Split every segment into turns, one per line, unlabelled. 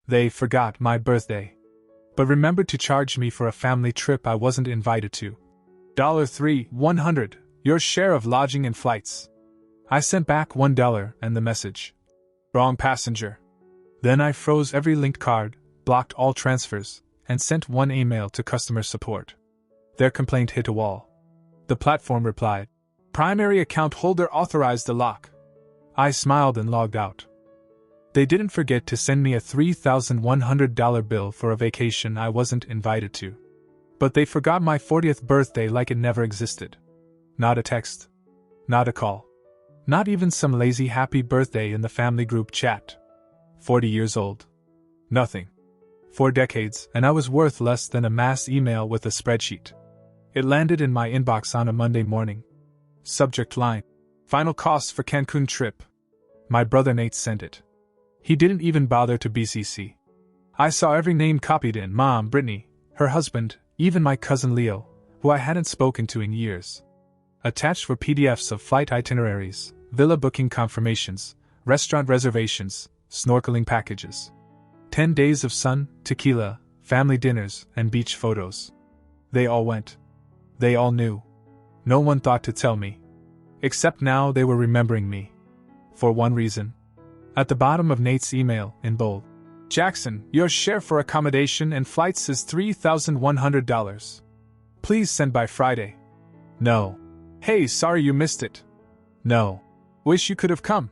They forgot my birthday, but remembered to charge me for a family trip I wasn't invited to. $3,100, your share of lodging and flights. I sent back $1 and the message. Wrong passenger. Then I froze every linked card, blocked all transfers, and sent one email to customer support. Their complaint hit a wall. The platform replied, "Primary account holder authorized the lock." I smiled and logged out. They didn't forget to send me a $3,100 bill for a vacation I wasn't invited to. But they forgot my 40th birthday like it never existed. Not a text. Not a call. Not even some lazy happy birthday in the family group chat. 40 years old. Nothing. 4 decades, and I was worth less than a mass email with a spreadsheet. It landed in my inbox on a Monday morning. Subject line: Final costs for Cancun trip. My brother Nate sent it. He didn't even bother to BCC. I saw every name copied in: Mom, Brittany, her husband, even my cousin Leo, who I hadn't spoken to in years. Attached were PDFs of flight itineraries, villa booking confirmations, restaurant reservations, snorkeling packages. 10 days of sun, tequila, family dinners, and beach photos. They all went. They all knew. No one thought to tell me. Except now they were remembering me. For one reason. At the bottom of Nate's email, in bold: Jackson, your share for accommodation and flights is $3,100. Please send by Friday. No. Hey, sorry you missed it. No. Wish you could have come.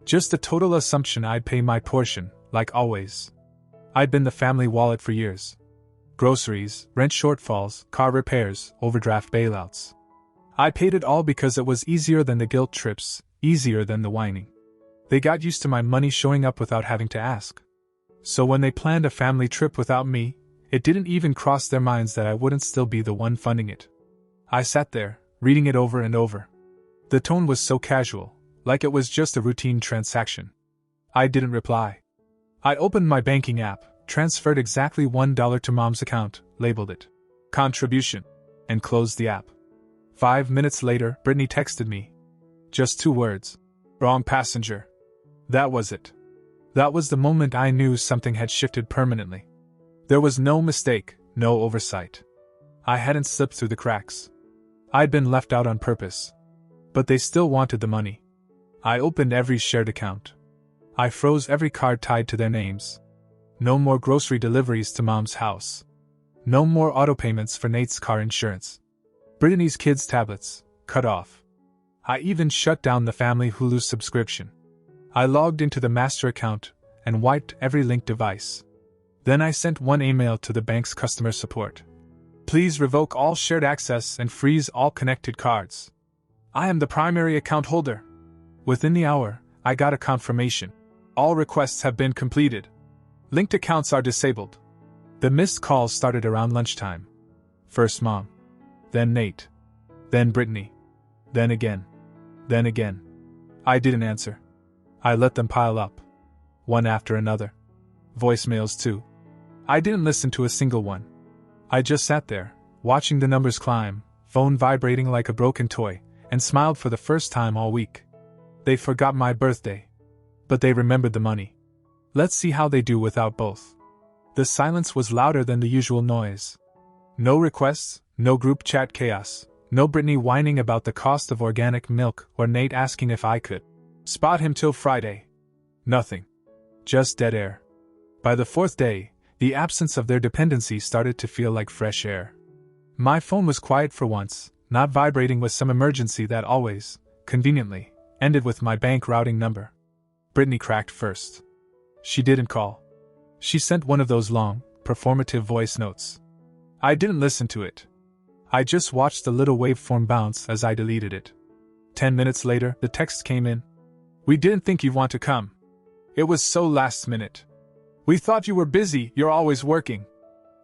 Just a total assumption I'd pay my portion, like always. I'd been the family wallet for years. Groceries, rent shortfalls, car repairs, overdraft bailouts. I paid it all because it was easier than the guilt trips, easier than the whining. They got used to my money showing up without having to ask. So when they planned a family trip without me, it didn't even cross their minds that I wouldn't still be the one funding it. I sat there, reading it over and over. The tone was so casual, like it was just a routine transaction. I didn't reply. I opened my banking app, transferred exactly $1 to Mom's account, labeled it contribution, and closed the app. 5 minutes later, Brittany texted me. Just 2 words. Wrong passenger. That was it. That was the moment I knew something had shifted permanently. There was no mistake, no oversight. I hadn't slipped through the cracks. I'd been left out on purpose. But they still wanted the money. I opened every shared account. I froze every card tied to their names. No more grocery deliveries to Mom's house. No more auto payments for Nate's car insurance. Brittany's kids' tablets, cut off. I even shut down the family Hulu subscription. I logged into the master account and wiped every linked device. Then I sent one email to the bank's customer support. Please revoke all shared access and freeze all connected cards. I am the primary account holder. Within the hour, I got a confirmation. All requests have been completed. Linked accounts are disabled. The missed calls started around lunchtime. First Mom. Then Nate. Then Brittany. Then again. Then again. I didn't answer. I let them pile up. One after another. Voicemails too. I didn't listen to a single one. I just sat there, watching the numbers climb, phone vibrating like a broken toy, and smiled for the first time all week. They forgot my birthday. But they remembered the money. Let's see how they do without both. The silence was louder than the usual noise. No requests, no group chat chaos, no Brittany whining about the cost of organic milk or Nate asking if I could spot him till Friday. Nothing. Just dead air. By the 4th day, the absence of their dependency started to feel like fresh air. My phone was quiet for once, not vibrating with some emergency that always, conveniently, ended with my bank routing number. Brittany cracked first. She didn't call. She sent one of those long, performative voice notes. I didn't listen to it. I just watched the little waveform bounce as I deleted it. 10 minutes later, the text came in. We didn't think you'd want to come. It was so last minute. We thought you were busy, you're always working.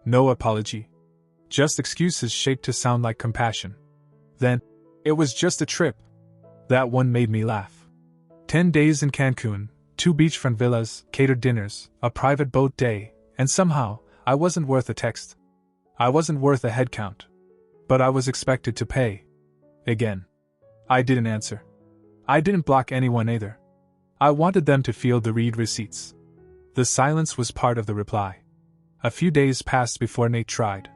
No apology. Just excuses shaped to sound like compassion. Then, it was just a trip. That one made me laugh. 10 days in Cancun, 2 beachfront villas, catered dinners, a private boat day, and somehow, I wasn't worth a text. I wasn't worth a head count. But I was expected to pay. Again. I didn't answer. I didn't block anyone either. I wanted them to feel the read receipts. The silence was part of the reply. A few days passed before Nate tried.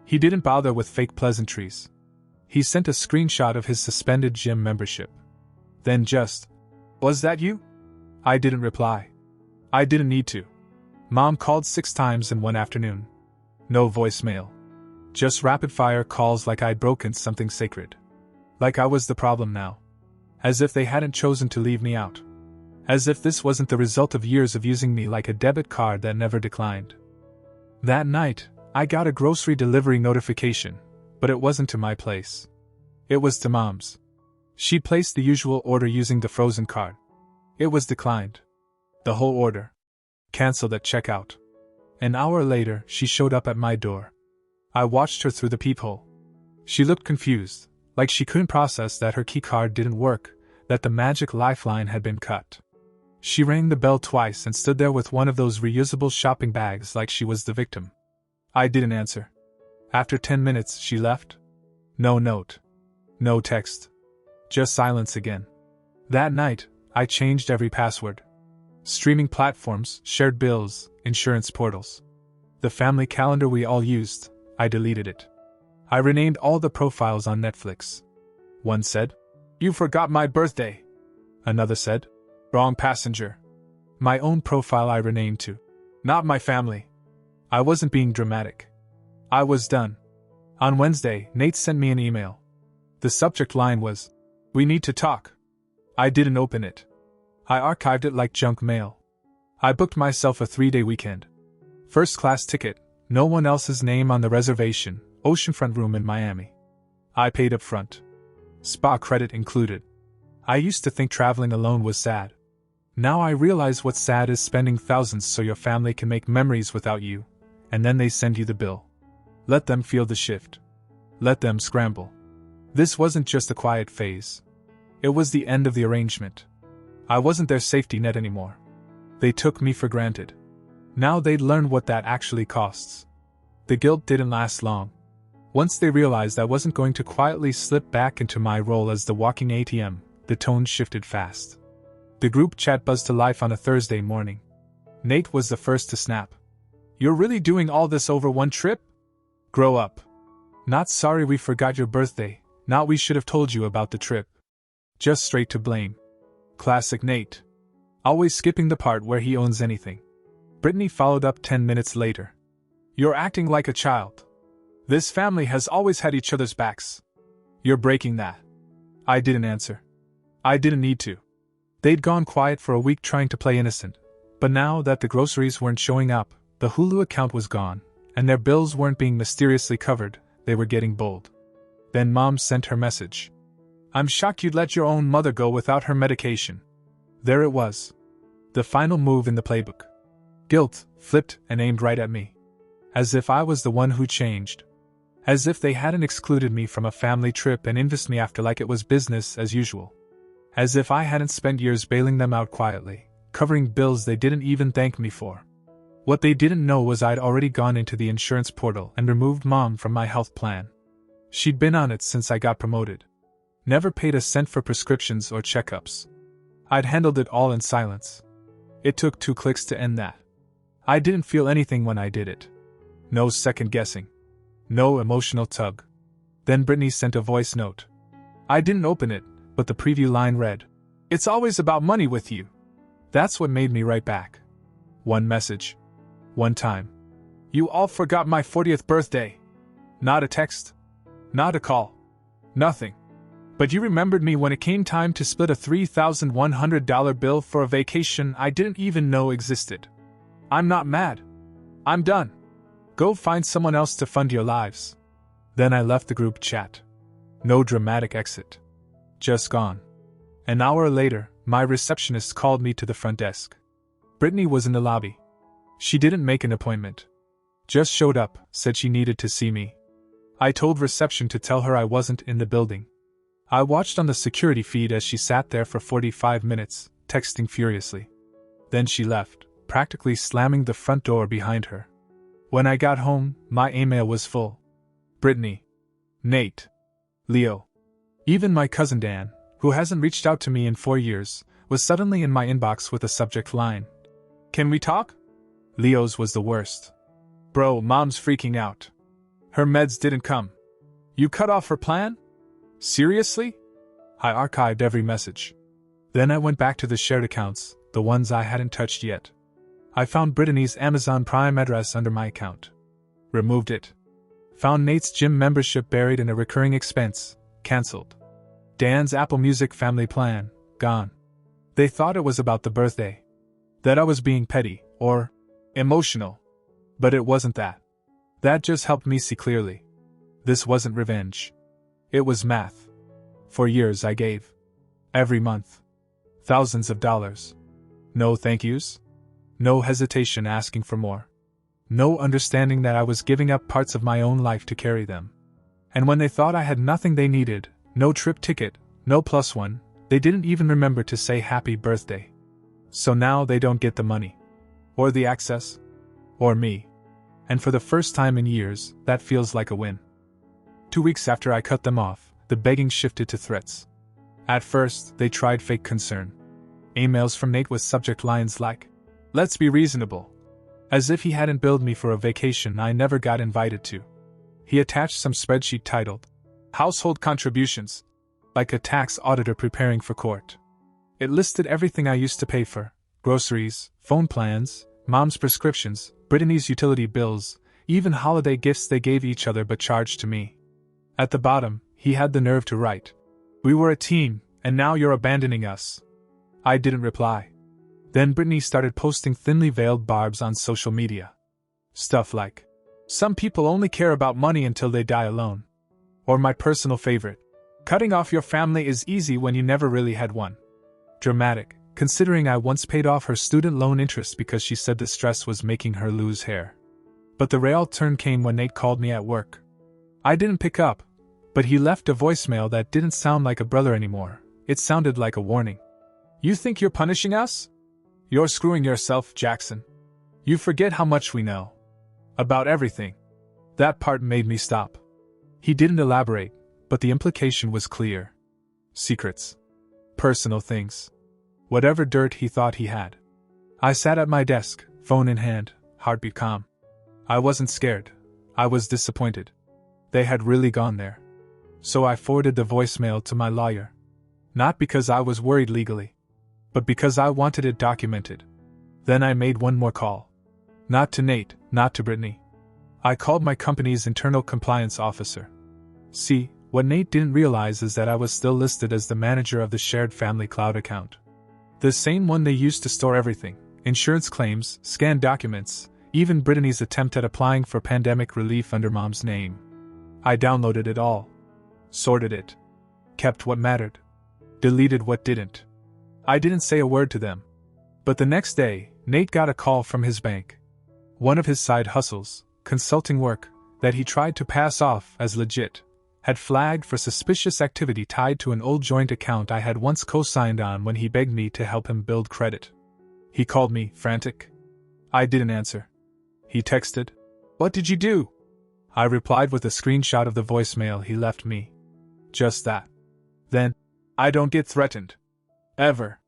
He didn't bother with fake pleasantries. He sent a screenshot of his suspended gym membership. Then just, "Was that you?" I didn't reply. I didn't need to. Mom called 6 times in one afternoon. No voicemail. Just rapid-fire calls like I'd broken something sacred. Like I was the problem now. As if they hadn't chosen to leave me out. As if this wasn't the result of years of using me like a debit card that never declined. That night, I got a grocery delivery notification, but it wasn't to my place. It was to Mom's. She'd placed the usual order using the frozen card. It was declined. The whole order. Cancelled at checkout. An hour later, she showed up at my door. I watched her through the peephole. She looked confused, like she couldn't process that her keycard didn't work, that the magic lifeline had been cut. She rang the bell twice and stood there with one of those reusable shopping bags like she was the victim. I didn't answer. After 10 minutes, she left. No note. No text. Just silence again. That night, I changed every password. Streaming platforms, shared bills, insurance portals. The family calendar we all used, I deleted it. I renamed all the profiles on Netflix. One said, "You forgot my birthday." Another said, "Wrong passenger." My own profile I renamed to, "Not my family." I wasn't being dramatic. I was done. On Wednesday, Nate sent me an email. The subject line was, "We need to talk." I didn't open it. I archived it like junk mail. I booked myself a 3-day weekend. First-class ticket, no one else's name on the reservation, oceanfront room in Miami. I paid up front. Spa credit included. I used to think traveling alone was sad. Now I realize what's sad is spending thousands so your family can make memories without you, and then they send you the bill. Let them feel the shift. Let them scramble. This wasn't just a quiet phase. It was the end of the arrangement. I wasn't their safety net anymore. They took me for granted. Now they'd learned what that actually costs. The guilt didn't last long. Once they realized I wasn't going to quietly slip back into my role as the walking ATM, the tone shifted fast. The group chat buzzed to life on a Thursday morning. Nate was the first to snap. "You're really doing all this over one trip? Grow up." Not "sorry we forgot your birthday," not "we should have told you about the trip." Just straight to blame. Classic Nate. Always skipping the part where he owns anything. Brittany followed up 10 minutes later. "You're acting like a child. This family has always had each other's backs. You're breaking that." I didn't answer. I didn't need to. They'd gone quiet for a week trying to play innocent, but now that the groceries weren't showing up, the Hulu account was gone, and their bills weren't being mysteriously covered, they were getting bold. Then Mom sent her message. "I'm shocked you'd let your own mother go without her medication." There it was. The final move in the playbook. Guilt, flipped and aimed right at me. As if I was the one who changed. As if they hadn't excluded me from a family trip and invested me after like it was business as usual. As if I hadn't spent years bailing them out quietly, covering bills they didn't even thank me for. What they didn't know was I'd already gone into the insurance portal and removed Mom from my health plan. She'd been on it since I got promoted. Never paid a cent for prescriptions or checkups. I'd handled it all in silence. It took 2 clicks to end that. I didn't feel anything when I did it. No second guessing. No emotional tug. Then Brittany sent a voice note. I didn't open it, but the preview line read, "It's always about money with you." That's what made me write back. One message. One time. "You all forgot my 40th birthday." Not a text. Not a call. Nothing. But you remembered me when it came time to split a $3,100 bill for a vacation I didn't even know existed. I'm not mad. I'm done. Go find someone else to fund your lives. Then I left the group chat. No dramatic exit. Just gone. An hour later, my receptionist called me to the front desk. Brittany was in the lobby. She didn't make an appointment. Just showed up, said she needed to see me. I told reception to tell her I wasn't in the building. I watched on the security feed as she sat there for 45 minutes, texting furiously. Then she left, practically slamming the front door behind her. When I got home, my email was full. Brittany. Nate. Leo. Even my cousin Dan, who hasn't reached out to me in 4 years, was suddenly in my inbox with a subject line. "Can we talk?" Leo's was the worst. Bro, mom's freaking out. Her meds didn't come. You cut off her plan? Seriously? I archived every message. Then I went back to the shared accounts, the ones I hadn't touched yet. I found Brittany's Amazon Prime address under my account. Removed it. Found Nate's gym membership buried in a recurring expense, cancelled. Dan's Apple Music family plan, gone. They thought it was about the birthday. That I was being petty, or emotional. But it wasn't that. That just helped me see clearly. This wasn't revenge. It was math. For years I gave. Every month. Thousands of dollars. No thank yous. No hesitation asking for more. No understanding that I was giving up parts of my own life to carry them. And when they thought I had nothing they needed, no trip ticket, no +1, they didn't even remember to say happy birthday. So now they don't get the money. Or the access. Or me. And for the first time in years, that feels like a win. 2 weeks after I cut them off, the begging shifted to threats. At first, they tried fake concern. Emails from Nate with subject lines like, "Let's be reasonable." As if he hadn't billed me for a vacation I never got invited to. He attached some spreadsheet titled, "Household Contributions," like a tax auditor preparing for court. It listed everything I used to pay for: groceries, phone plans, mom's prescriptions, Brittany's utility bills, even holiday gifts they gave each other but charged to me. At the bottom, he had the nerve to write, "We were a team, and now you're abandoning us." I didn't reply. Then Brittany started posting thinly veiled barbs on social media. Stuff like, "Some people only care about money until they die alone." Or my personal favorite, "Cutting off your family is easy when you never really had one." Dramatic, considering I once paid off her student loan interest because she said the stress was making her lose hair. But the real turn came when Nate called me at work. I didn't pick up, but he left a voicemail that didn't sound like a brother anymore. It sounded like a warning. "You think you're punishing us? You're screwing yourself, Jackson. You forget how much we know. About everything." That part made me stop. He didn't elaborate, but the implication was clear. Secrets. Personal things. Whatever dirt he thought he had. I sat at my desk, phone in hand, heartbeat calm. I wasn't scared. I was disappointed. They had really gone there. So I forwarded the voicemail to my lawyer. Not because I was worried legally, but because I wanted it documented. Then I made one more call. Not to Nate, not to Brittany. I called my company's internal compliance officer. See, what Nate didn't realize is that I was still listed as the manager of the shared family cloud account. The same one they used to store everything: insurance claims, scanned documents, even Brittany's attempt at applying for pandemic relief under mom's name. I downloaded it all. Sorted it. Kept what mattered. Deleted what didn't. I didn't say a word to them. But the next day, Nate got a call from his bank. One of his side hustles, consulting work, that he tried to pass off as legit, had flagged for suspicious activity tied to an old joint account I had once co-signed on when he begged me to help him build credit. He called me, frantic. I didn't answer. He texted, "What did you do?" I replied with a screenshot of the voicemail he left me. Just that. Then, I don't get threatened. Ever.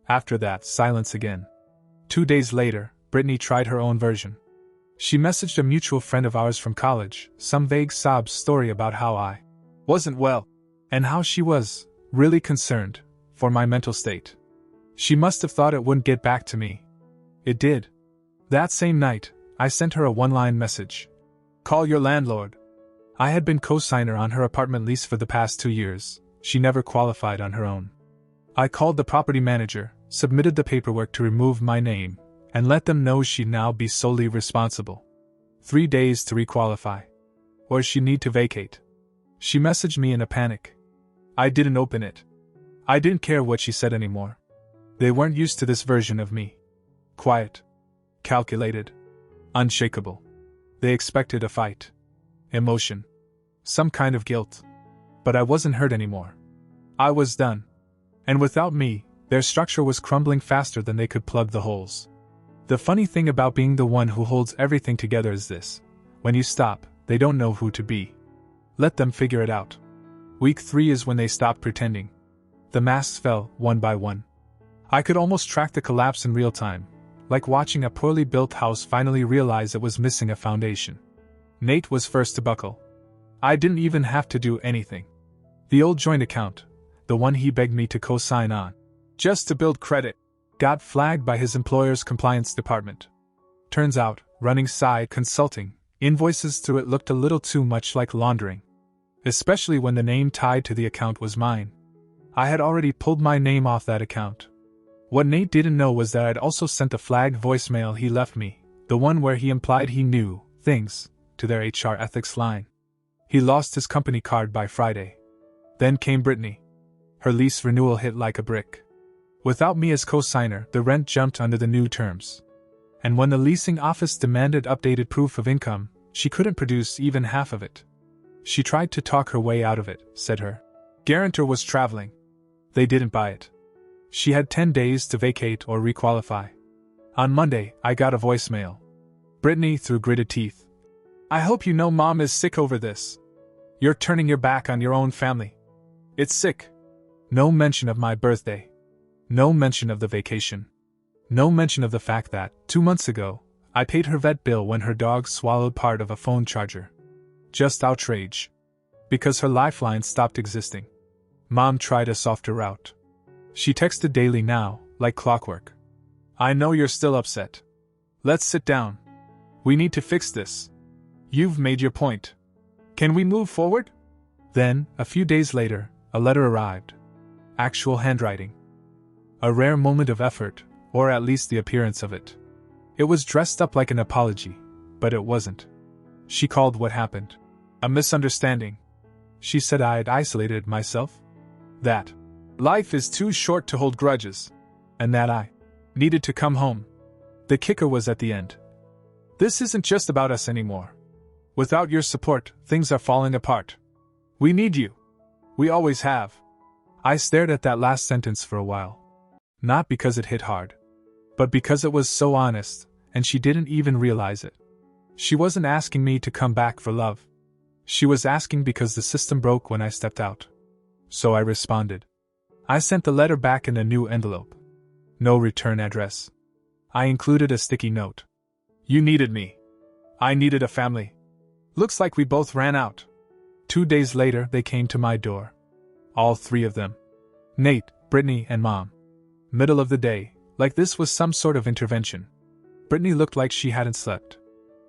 After that, silence again. 2 days later, Brittany tried her own version. She messaged a mutual friend of ours from college, some vague sob story about how I wasn't well, and how she was really concerned for my mental state. She must have thought it wouldn't get back to me. It did. That same night, I sent her a one-line message. "Call your landlord." I had been co-signer on her apartment lease for the past 2 years. She never qualified on her own. I called the property manager, submitted the paperwork to remove my name, and let them know she'd now be solely responsible. 3 days to requalify. Or she'd need to vacate. She messaged me in a panic. I didn't open it. I didn't care what she said anymore. They weren't used to this version of me. Quiet. Calculated. Unshakable. They expected a fight. Emotion. Some kind of guilt. But I wasn't hurt anymore. I was done. And without me, their structure was crumbling faster than they could plug the holes. The funny thing about being the one who holds everything together is this: when you stop, they don't know who to be. Let them figure it out. Week 3 is when they stopped pretending. The masks fell, one by one. I could almost track the collapse in real time, like watching a poorly built house finally realize it was missing a foundation. Nate was first to buckle. I didn't even have to do anything. The old joint account, the one he begged me to co-sign on, just to build credit, got flagged by his employer's compliance department. Turns out, running side consulting invoices through it looked a little too much like laundering. Especially when the name tied to the account was mine. I had already pulled my name off that account. What Nate didn't know was that I'd also sent the flagged voicemail he left me, the one where he implied he knew things, to their HR ethics line. He lost his company card by Friday. Then came Brittany. Her lease renewal hit like a brick. Without me as co-signer, the rent jumped under the new terms. And when the leasing office demanded updated proof of income, she couldn't produce even half of it. She tried to talk her way out of it, said her guarantor was traveling. They didn't buy it. She had 10 days to vacate or requalify. On Monday, I got a voicemail. Brittany, through gritted teeth. I hope you know Mom is sick over this. You're turning your back on your own family. It's sick. No mention of my birthday. No mention of the vacation. No mention of the fact that, 2 months ago, I paid her vet bill when her dog swallowed part of a phone charger. Just outrage. Because her lifeline stopped existing. Mom tried a softer route. She texted daily now, like clockwork. I know you're still upset. Let's sit down. We need to fix this. You've made your point. Can we move forward? Then, a few days later, a letter arrived. Actual handwriting. A rare moment of effort, or at least the appearance of it. It was dressed up like an apology, but it wasn't. She called what happened a misunderstanding. She said I had isolated myself. That life is too short to hold grudges. And that I needed to come home. The kicker was at the end. This isn't just about us anymore. Without your support, things are falling apart. We need you. We always have. I stared at that last sentence for a while. Not because it hit hard. But because it was so honest, and she didn't even realize it. She wasn't asking me to come back for love. She was asking because the system broke when I stepped out. So I responded. I sent the letter back in a new envelope. No return address. I included a sticky note. You needed me. I needed a family. Looks like we both ran out. 2 days later, they came to my door. All 3 of them. Nate, Brittany, and Mom. Middle of the day, like this was some sort of intervention. Brittany looked like she hadn't slept.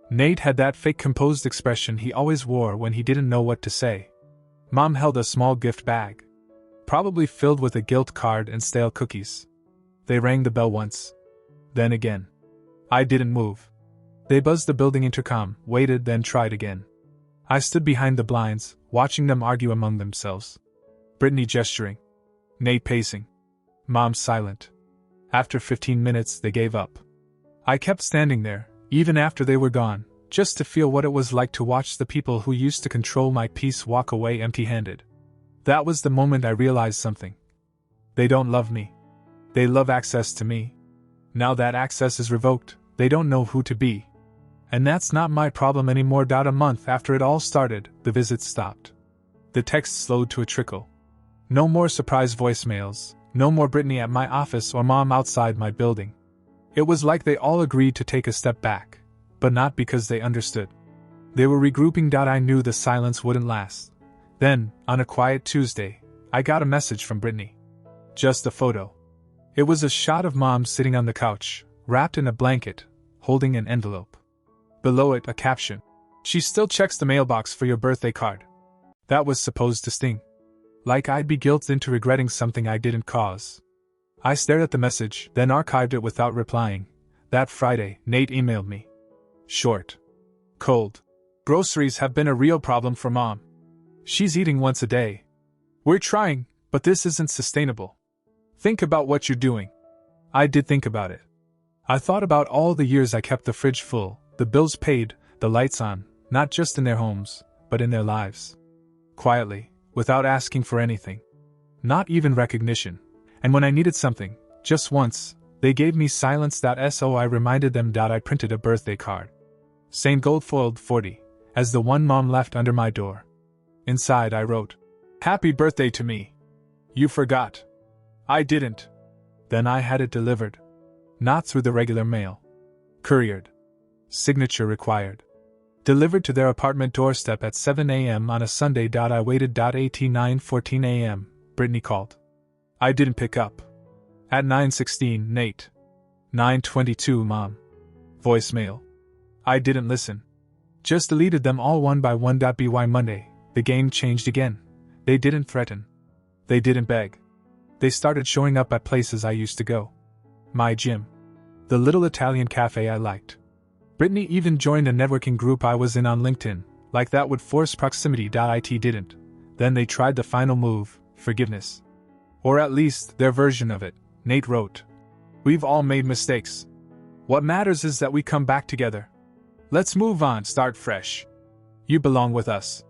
Nate had that fake composed expression he always wore when he didn't know what to say. Mom held a small gift bag. Probably filled with a guilt card and stale cookies. They rang the bell once. Then again. I didn't move. They buzzed the building intercom, waited, then tried again. I stood behind the blinds, watching them argue among themselves. Brittany gesturing. Nate pacing. Mom silent. After 15 minutes, they gave up. I kept standing there, even after they were gone, just to feel what it was like to watch the people who used to control my peace walk away empty-handed. That was the moment I realized something. They don't love me. They love access to me. Now that access is revoked, they don't know who to be. And that's not my problem anymore. A month after it all started, the visits stopped. The texts slowed to a trickle. No more surprise voicemails, no more Brittany at my office or Mom outside my building. It was like they all agreed to take a step back, but not because they understood. They were regrouping. I knew the silence wouldn't last. Then, on a quiet Tuesday, I got a message from Brittany. Just a photo. It was a shot of Mom sitting on the couch, wrapped in a blanket, holding an envelope. Below it, a caption. She still checks the mailbox for your birthday card. That was supposed to sting. Like I'd be guilted into regretting something I didn't cause. I stared at the message, then archived it without replying. That Friday, Nate emailed me. Short. Cold. Groceries have been a real problem for Mom. She's eating once a day. We're trying, but this isn't sustainable. Think about what you're doing. I did think about it. I thought about all the years I kept the fridge full, the bills paid, the lights on, not just in their homes, but in their lives. Quietly, without asking for anything. Not even recognition. And when I needed something, just once, they gave me silence. So I reminded them I printed a birthday card. Same gold-foiled 40, as the one Mom left under my door. Inside I wrote, "Happy birthday to me. You forgot. I didn't." Then I had it delivered. Not through the regular mail. Couriered. Signature required. Delivered to their apartment doorstep at 7 a.m. on a Sunday. I waited. At 9:14 a.m., Brittany called. I didn't pick up. At 9:16, Nate. 9:22, Mom. Voicemail. I didn't listen. Just deleted them all one by one. By Monday, the game changed again. They didn't threaten. They didn't beg. They started showing up at places I used to go. My gym. The little Italian cafe I liked. Brittany even joined a networking group I was in on LinkedIn, like that would force proximity. It didn't. Then they tried the final move, forgiveness. Or at least, their version of it. Nate wrote. We've all made mistakes. What matters is that we come back together. Let's move on, start fresh. You belong with us.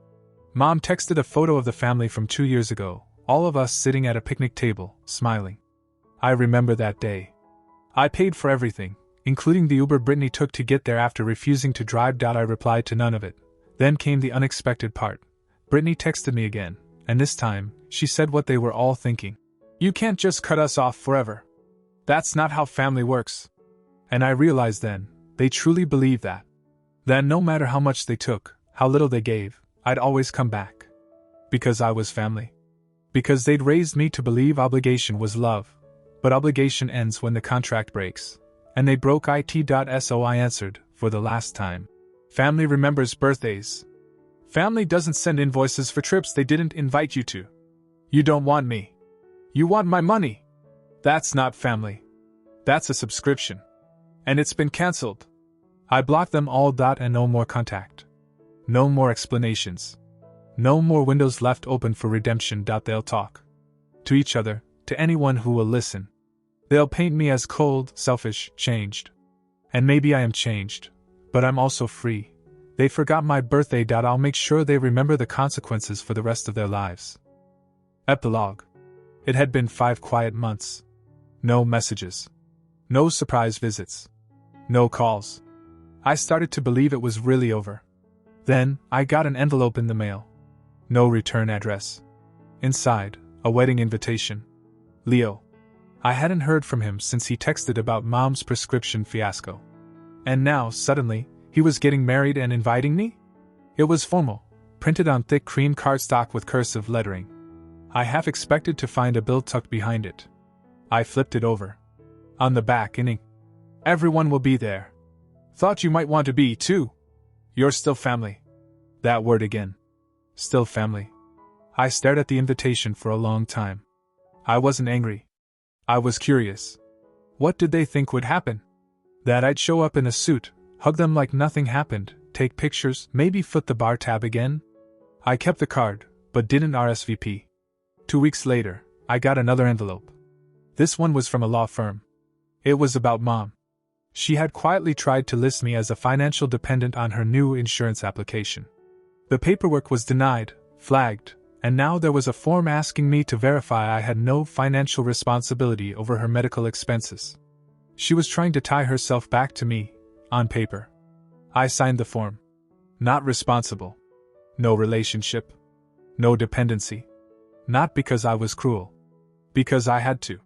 Mom texted a photo of the family from 2 years ago, all of us sitting at a picnic table, smiling. I remember that day. I paid for everything, including the Uber Brittany took to get there after refusing to drive. I replied to none of it. Then came the unexpected part. Brittany texted me again, and this time, she said what they were all thinking. You can't just cut us off forever. That's not how family works. And I realized then, they truly believe that. That no matter how much they took, how little they gave, I'd always come back. Because I was family. Because they'd raised me to believe obligation was love. But obligation ends when the contract breaks. And they broke it. So I answered, for the last time. Family remembers birthdays. Family doesn't send invoices for trips they didn't invite you to. You don't want me. You want my money. That's not family. That's a subscription. And it's been cancelled. I blocked them all. And no more contact. No more explanations. No more windows left open for redemption. They'll talk. To each other, to anyone who will listen. They'll paint me as cold, selfish, changed. And maybe I am changed. But I'm also free. They forgot my birthday. I'll make sure they remember the consequences for the rest of their lives. Epilogue. It had been 5 quiet months. No messages. No surprise visits. No calls. I started to believe it was really over. Then, I got an envelope in the mail. No return address. Inside, a wedding invitation. Leo. I hadn't heard from him since he texted about Mom's prescription fiasco. And now, suddenly, he was getting married and inviting me? It was formal, printed on thick cream cardstock with cursive lettering. I half expected to find a bill tucked behind it. I flipped it over. On the back in ink. Everyone will be there. Thought you might want to be, too. You're still family. That word again. Still family. I stared at the invitation for a long time. I wasn't angry. I was curious. What did they think would happen? That I'd show up in a suit, hug them like nothing happened, take pictures, maybe foot the bar tab again? I kept the card, but didn't RSVP. 2 weeks later, I got another envelope. This one was from a law firm. It was about Mom. She had quietly tried to list me as a financial dependent on her new insurance application. The paperwork was denied, flagged, and now there was a form asking me to verify I had no financial responsibility over her medical expenses. She was trying to tie herself back to me, on paper. I signed the form. Not responsible. No relationship. No dependency. Not because I was cruel. Because I had to.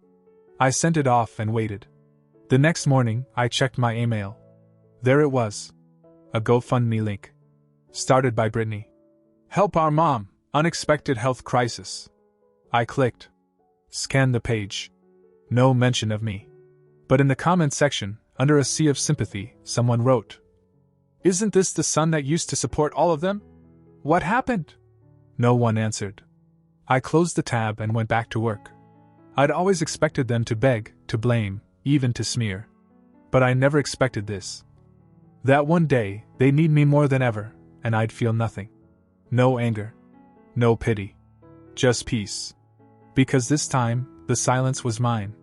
I sent it off and waited. The next morning, I checked my email. There it was. A GoFundMe link. Started by Brittany. Help our mom, unexpected health crisis. I clicked. Scanned the page. No mention of me. But in the comment section, under a sea of sympathy, someone wrote, Isn't this the son that used to support all of them? What happened? No one answered. I closed the tab and went back to work. I'd always expected them to beg, to blame, even to smear. But I never expected this. That one day, they need me more than ever, and I'd feel nothing. No anger. No pity. Just peace. Because this time, the silence was mine.